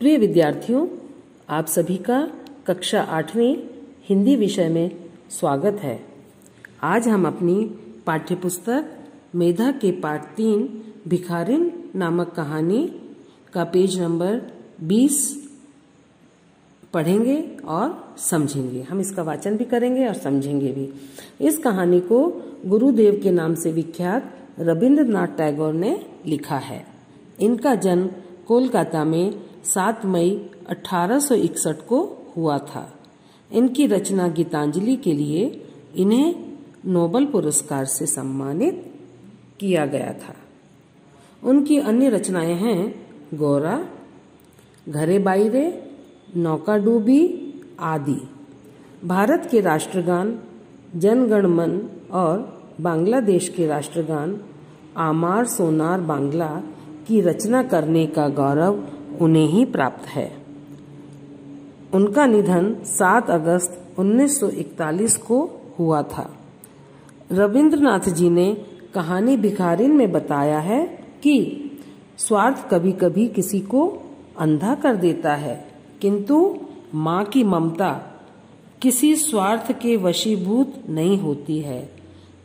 प्रिय विद्यार्थियों, आप सभी का कक्षा 8वीं हिंदी विषय में स्वागत है। आज हम अपनी पाठ्यपुस्तक मेधा के पाठ 3 भिखारिन नामक कहानी का पेज नंबर 20 पढ़ेंगे और समझेंगे। हम इसका वाचन भी करेंगे और समझेंगे भी। इस कहानी को गुरुदेव के नाम से विख्यात रविंद्रनाथ टैगोर ने लिखा है। इनका जन्म कोलकाता में 7 मई 1861 को हुआ था। इनकी रचना गीतांजलि के लिए इन्हें नोबेल पुरस्कार से सम्मानित किया गया था। उनकी अन्य रचनाएं हैं गोरा, घरे बाइरे, नौका डूबी आदि। भारत के राष्ट्रगान जन गण मन और बांग्लादेश के राष्ट्रगान आमार सोनार बांग्ला की रचना करने का गौरव उन्हें ही प्राप्त है। उनका निधन 7 अगस्त 1941 को हुआ था। रविंद्रनाथ जी ने कहानी भिखारिन में बताया है कि स्वार्थ कभी कभी किसी को अंधा कर देता है, किंतु माँ की ममता किसी स्वार्थ के वशीभूत नहीं होती है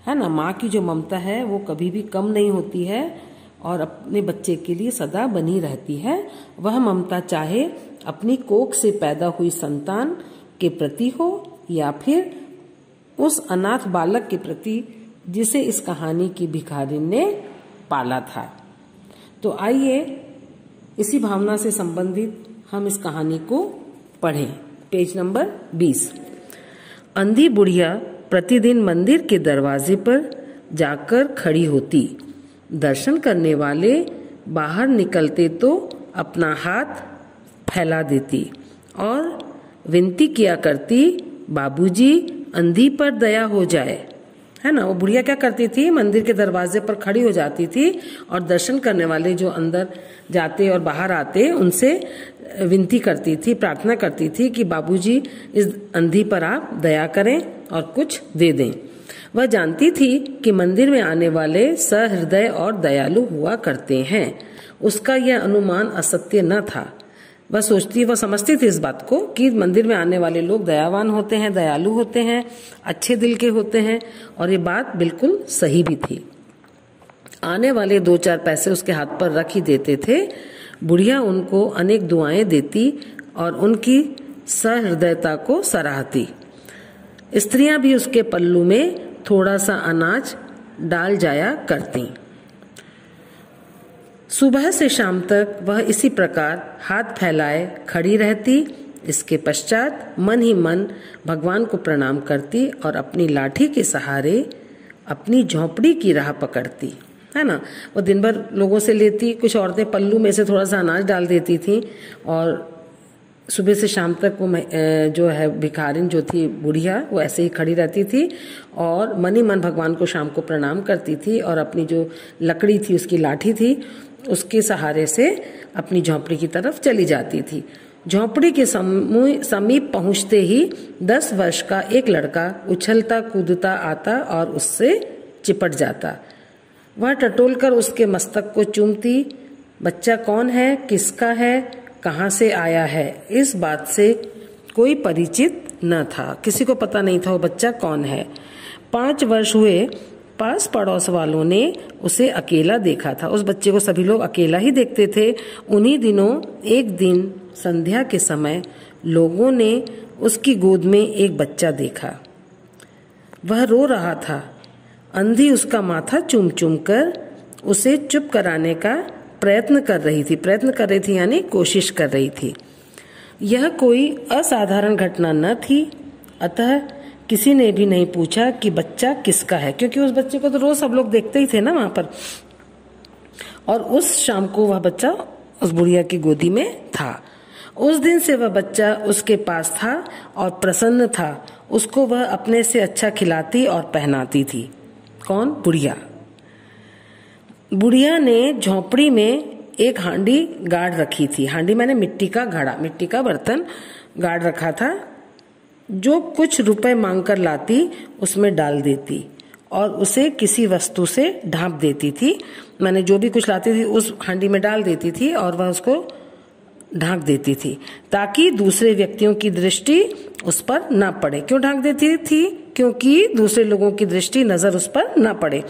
ना। माँ की जो ममता है वो कभी भी कम नहीं होती है और अपने बच्चे के लिए सदा बनी रहती है। वह ममता चाहे अपनी कोख से पैदा हुई संतान के प्रति हो या फिर उस अनाथ बालक के प्रति जिसे इस कहानी की भिखारिन ने पाला था। तो आइए इसी भावना से संबंधित हम इस कहानी को पढ़ें। Page number 20। अंधी बुढ़िया प्रतिदिन मंदिर के दरवाजे पर जाकर खड़ी होती। दर्शन करने वाले बाहर निकलते तो अपना हाथ फैला देती और विनती किया करती, बाबूजी अंधी पर दया हो जाए, है ना। वो बुढ़िया क्या करती थी, मंदिर के दरवाजे पर खड़ी हो जाती थी और दर्शन करने वाले जो अंदर जाते और बाहर आते उनसे विनती करती थी, प्रार्थना करती थी कि बाबूजी इस अंधी पर आप दया करें और कुछ दे दें। वह जानती थी कि मंदिर में आने वाले सहृदय और दयालु हुआ करते हैं। उसका यह अनुमान असत्य न था। वह समझती थी इस बात को कि मंदिर में आने वाले लोग दयावान होते हैं, दयालु होते हैं, अच्छे दिल के होते हैं, और ये बात बिल्कुल सही भी थी। आने वाले 2-4 पैसे उसके हाथ पर रख ही देते थे। बुढ़िया उनको अनेक दुआएं देती और उनकी सहृदयता को सराहती। स्त्रियां भी उसके पल्लू में थोड़ा सा अनाज डाल जाया करती। सुबह से शाम तक वह इसी प्रकार हाथ फैलाए खड़ी रहती। इसके पश्चात मन ही मन भगवान को प्रणाम करती और अपनी लाठी के सहारे अपनी झोंपड़ी की राह पकड़ती, है ना। वो दिन भर लोगों से लेती, कुछ औरतें पल्लू में से थोड़ा सा अनाज डाल देती थी और सुबह से शाम तक वो जो है भिखारिन जो थी बुढ़िया, वो ऐसे ही खड़ी रहती थी और मन ही मन भगवान को शाम को प्रणाम करती थी और अपनी जो लकड़ी थी, उसकी लाठी थी, उसके सहारे से अपनी झोंपड़ी की तरफ चली जाती थी। झोंपड़ी के समीप पहुंचते ही 10 वर्ष का एक लड़का उछलता कूदता आता और उससे चिपट जाता। वह टटोलकर उसके मस्तक को चूमती। बच्चा कौन है, किसका है, कहाँ से आया है, इस बात से कोई परिचित न था। किसी को पता नहीं था वो बच्चा कौन है। 5 वर्ष हुए, पास पड़ोस वालों ने उसे अकेला देखा था। उस बच्चे को सभी लोग अकेला ही देखते थे। उन्हीं दिनों एक दिन संध्या के समय लोगों ने उसकी गोद में एक बच्चा देखा। वह रो रहा था। अंधी उसका माथा चूम चूम कर उसे चुप कराने का प्रयत्न कर रही थी यानी कोशिश कर रही थी। यह कोई असाधारण घटना न थी, अतः किसी ने भी नहीं पूछा कि बच्चा किसका है, क्योंकि उस बच्चे को तो रोज सब लोग देखते ही थे ना वहां पर। और उस शाम को वह बच्चा उस बुढ़िया की गोदी में था। उस दिन से वह बच्चा उसके पास था और प्रसन्न था। उसको वह अपने से अच्छा खिलाती और पहनाती थी। कौन? बुढ़िया। बुढ़िया ने झोंपड़ी में एक हांडी गाड़ रखी थी। हांडी मैंने मिट्टी का घड़ा, मिट्टी का बर्तन गाड़ रखा था। जो कुछ रुपए मांगकर लाती उसमें डाल देती और उसे किसी वस्तु से ढांप देती थी। मैंने जो भी कुछ लाती थी उस हांडी में डाल देती थी और वह उसको ढांक देती थी ताकि दूसरे व्यक्तियों की दृष्टि उस पर न पड़े। क्यों ढांक देती थी? क्योंकि दूसरे लोगों की दृष्टि, नजर उस पर न पड़े।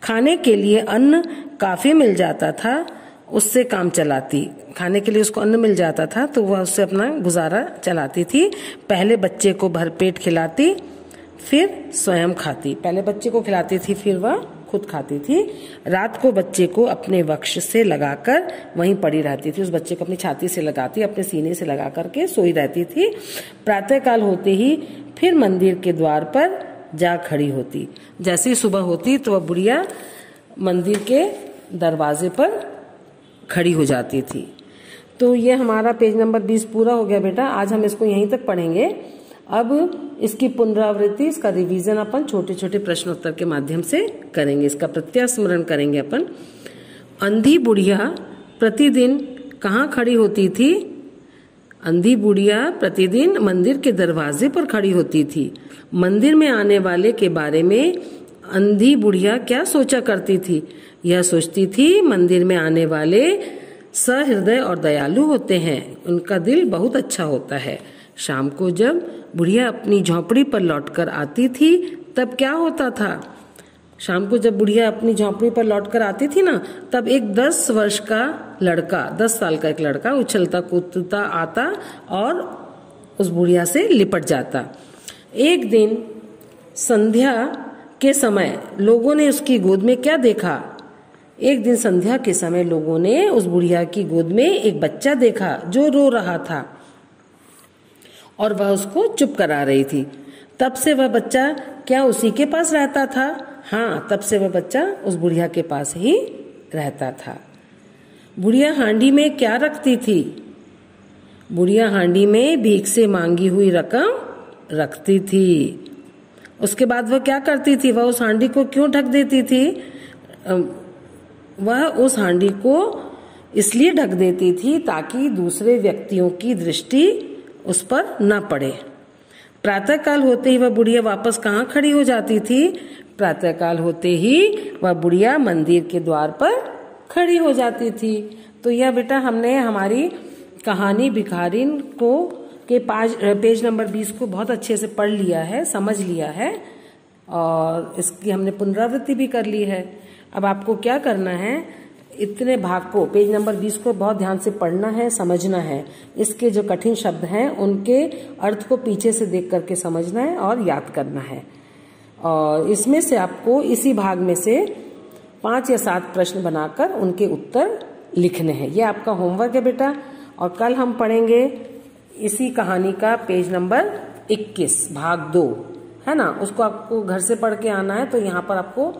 खाने के लिए अन्न काफी मिल जाता था, उससे काम चलाती। खाने के लिए उसको अन्न मिल जाता था तो वह उससे अपना गुजारा चलाती थी। पहले बच्चे को भरपेट खिलाती, फिर स्वयं खाती। पहले बच्चे को खिलाती थी, फिर वह खुद खाती थी। रात को बच्चे को अपने वक्ष से लगाकर वहीं पड़ी रहती थी। उस बच्चे को अपनी छाती से लगाती, अपने सीने से लगा करके सोई रहती थी। प्रातःकाल होते ही फिर मंदिर के द्वार पर जा खड़ी होती। जैसे ही सुबह होती तो वह बुढ़िया मंदिर के दरवाजे पर खड़ी हो जाती थी। तो ये हमारा पेज नंबर 20 पूरा हो गया बेटा। आज हम इसको यहीं तक पढ़ेंगे। अब इसकी पुनरावृत्ति, इसका रिवीजन अपन छोटे छोटे प्रश्नोत्तर के माध्यम से करेंगे। इसका प्रत्यास्मरण करेंगे अपन। अंधी बुढ़िया प्रतिदिन कहाँ खड़ी होती थी? अंधी बुढ़िया प्रतिदिन मंदिर के दरवाजे पर खड़ी होती थी। मंदिर में आने वाले के बारे में अंधी बुढ़िया क्या सोचा करती थी? यह सोचती थी मंदिर में आने वाले सहृदय और दयालु होते हैं, उनका दिल बहुत अच्छा होता है। शाम को जब बुढ़िया अपनी झोंपड़ी पर लौटकर आती थी तब क्या होता था? शाम को जब बुढ़िया अपनी झोंपड़ी पर लौटकर आती थी ना, तब एक 10 वर्ष का लड़का, 10 साल का एक लड़का उछलता कूदता आता और उस बुढ़िया से लिपट जाता। एक दिन संध्या के समय लोगों ने उसकी गोद में क्या देखा? एक दिन संध्या के समय लोगों ने उस बुढ़िया की गोद में एक बच्चा देखा जो रो रहा था और वह उसको चुप करा रही थी। तब से वह बच्चा क्या उसी के पास रहता था? हाँ, तब से वह बच्चा उस बुढ़िया के पास ही रहता था। बुढ़िया हांडी में क्या रखती थी? बुढ़िया हांडी में भीख से मांगी हुई रकम रखती थी। उसके बाद वह क्या करती थी? वह उस हांडी को क्यों ढक देती थी? वह उस हांडी को इसलिए ढक देती थी ताकि दूसरे व्यक्तियों की दृष्टि उस पर न पड़े। प्रातःकाल होते ही वह बुढ़िया वापस कहाँ खड़ी हो जाती थी? प्रातःकाल होते ही वह बुढ़िया मंदिर के द्वार पर खड़ी हो जाती थी। तो यह बेटा हमने हमारी कहानी भिखारिन को के पेज नंबर 20 को बहुत अच्छे से पढ़ लिया है, समझ लिया है और इसकी हमने पुनरावृत्ति भी कर ली है। अब आपको क्या करना है, इतने भाग को, पेज नंबर 20 को बहुत ध्यान से पढ़ना है, समझना है। इसके जो कठिन शब्द हैं उनके अर्थ को पीछे से देख करके समझना है और याद करना है। और इसमें से आपको इसी भाग में से 5 या 7 प्रश्न बनाकर उनके उत्तर लिखने हैं। ये आपका होमवर्क है बेटा। और कल हम पढ़ेंगे इसी कहानी का पेज नंबर 21 भाग 2, है ना। उसको आपको घर से पढ़ के आना है, तो यहाँ पर आपको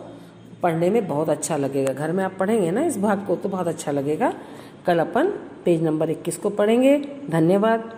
पढ़ने में बहुत अच्छा लगेगा। घर में आप पढ़ेंगे ना इस भाग को तो बहुत अच्छा लगेगा। कल अपन पेज नंबर 21 को पढ़ेंगे। धन्यवाद।